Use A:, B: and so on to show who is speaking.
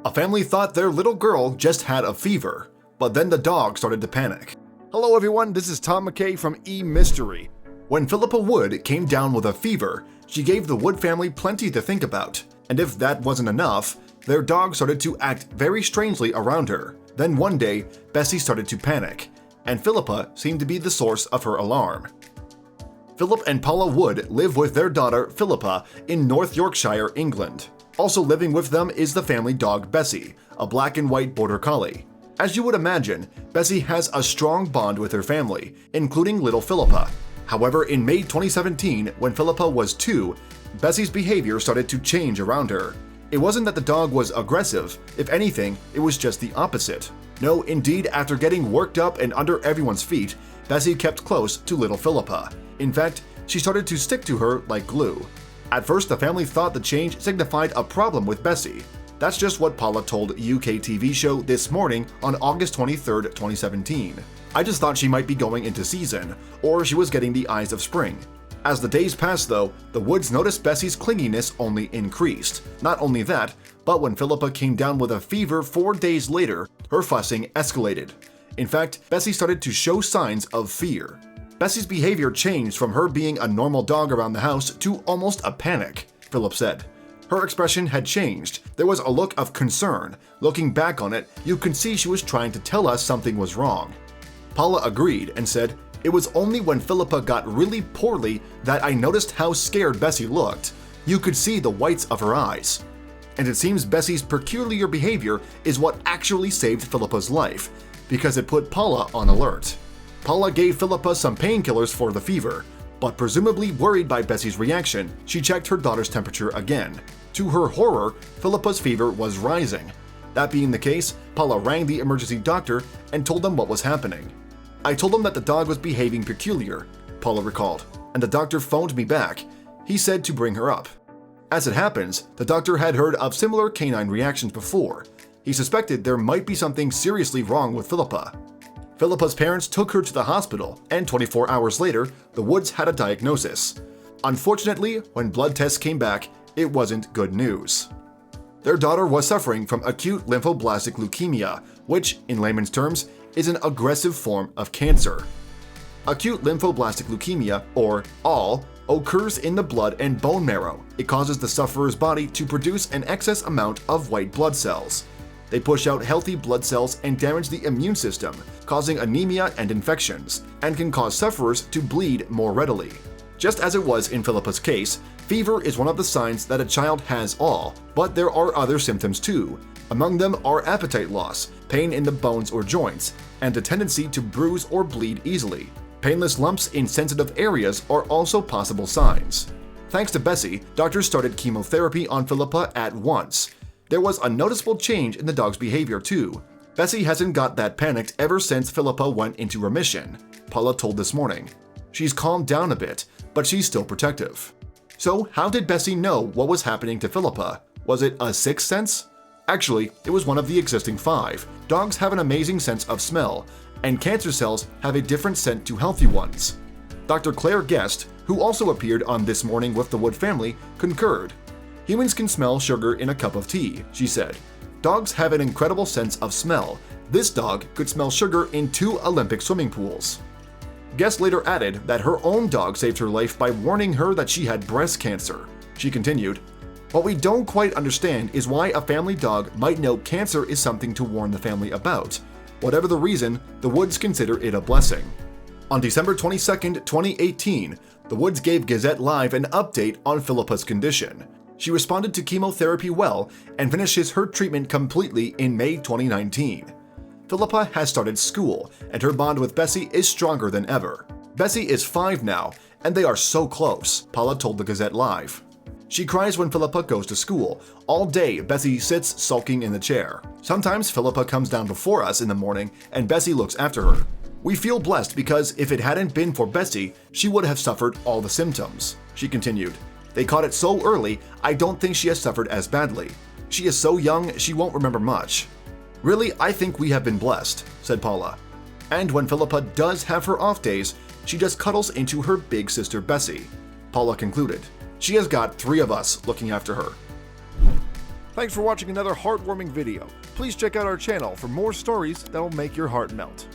A: A family thought their little girl just had a fever, but then the dog started to panic. Hello everyone, this is Tom McKay from eMystery. When Philippa Wood came down with a fever, she gave the Wood family plenty to think about, and if that wasn't enough, their dog started to act very strangely around her. Then one day, Bessie started to panic, and Philippa seemed to be the source of her alarm. Philip and Paula Wood live with their daughter Philippa in North Yorkshire, England. Also living with them is the family dog Bessie, a black and white border collie. As you would imagine, Bessie has a strong bond with her family, including little Philippa. However, in May 2017, when Philippa was 2, Bessie's behavior started to change around her. It wasn't that the dog was aggressive, if anything, it was just the opposite. No, indeed, after getting worked up and under everyone's feet, Bessie kept close to little Philippa. In fact, she started to stick to her like glue. At first, the family thought the change signified a problem with Bessie. That's just what Paula told UK TV show This Morning on August 23, 2017. I just thought she might be going into season, or she was getting the eyes of spring. As the days passed though, the Woods noticed Bessie's clinginess only increased. Not only that, but when Philippa came down with a fever 4 days later, her fussing escalated. In fact, Bessie started to show signs of fear. Bessie's behavior changed from her being a normal dog around the house to almost a panic, Philip said. Her expression had changed. There was a look of concern. Looking back on it, you could see she was trying to tell us something was wrong. Paula agreed and said, "It was only when Philippa got really poorly that I noticed how scared Bessie looked. You could see the whites of her eyes." And it seems Bessie's peculiar behavior is what actually saved Philippa's life, because it put Paula on alert. Paula gave Philippa some painkillers for the fever, but presumably worried by Bessie's reaction, she checked her daughter's temperature again. To her horror, Philippa's fever was rising. That being the case, Paula rang the emergency doctor and told them what was happening. "I told them that the dog was behaving peculiar," Paula recalled, "and the doctor phoned me back. He said to bring her up." As it happens, the doctor had heard of similar canine reactions before. He suspected there might be something seriously wrong with Philippa. Philippa's parents took her to the hospital, and 24 hours later, the Woods had a diagnosis. Unfortunately, when blood tests came back, it wasn't good news. Their daughter was suffering from acute lymphoblastic leukemia, which, in layman's terms, is an aggressive form of cancer. Acute lymphoblastic leukemia, or ALL, occurs in the blood and bone marrow. It causes the sufferer's body to produce an excess amount of white blood cells. They push out healthy blood cells and damage the immune system, causing anemia and infections, and can cause sufferers to bleed more readily. Just as it was in Philippa's case, fever is one of the signs that a child has ALL, but there are other symptoms too. Among them are appetite loss, pain in the bones or joints, and a tendency to bruise or bleed easily. Painless lumps in sensitive areas are also possible signs. Thanks to Bessie, doctors started chemotherapy on Philippa at once. There was a noticeable change in the dog's behavior too. Bessie hasn't got that panicked ever since Philippa went into remission, Paula told This Morning. She's calmed down a bit, but she's still protective. So how did Bessie know what was happening to Philippa? Was it a sixth sense? Actually, it was one of the existing 5. Dogs have an amazing sense of smell, and cancer cells have a different scent to healthy ones. Dr. Claire Guest, who also appeared on This Morning with the Wood family, concurred. "Humans can smell sugar in a cup of tea," she said. "Dogs have an incredible sense of smell. This dog could smell sugar in 2 Olympic swimming pools." Guest later added that her own dog saved her life by warning her that she had breast cancer. She continued, "What we don't quite understand is why a family dog might know cancer is something to warn the family about. Whatever the reason, the Woods consider it a blessing." On December 22, 2018, the Woods gave Gazette Live an update on Philippa's condition. She responded to chemotherapy well and finishes her treatment completely in May 2019. Philippa has started school, and her bond with Bessie is stronger than ever. Bessie is 5 now, and they are so close, Paula told the Gazette Live. She cries when Philippa goes to school. All day, Bessie sits sulking in the chair. Sometimes Philippa comes down before us in the morning, and Bessie looks after her. "We feel blessed because if it hadn't been for Bessie, she would have suffered all the symptoms," she continued. "They caught it so early, I don't think she has suffered as badly. She is so young, she won't remember much." "Really, I think we have been blessed," said Paula. And when Philippa does have her off days, she just cuddles into her big sister Bessie. Paula concluded, "She has got 3 of us looking after her." Thanks for watching another heartwarming video. Please check out our channel for more stories that will make your heart melt.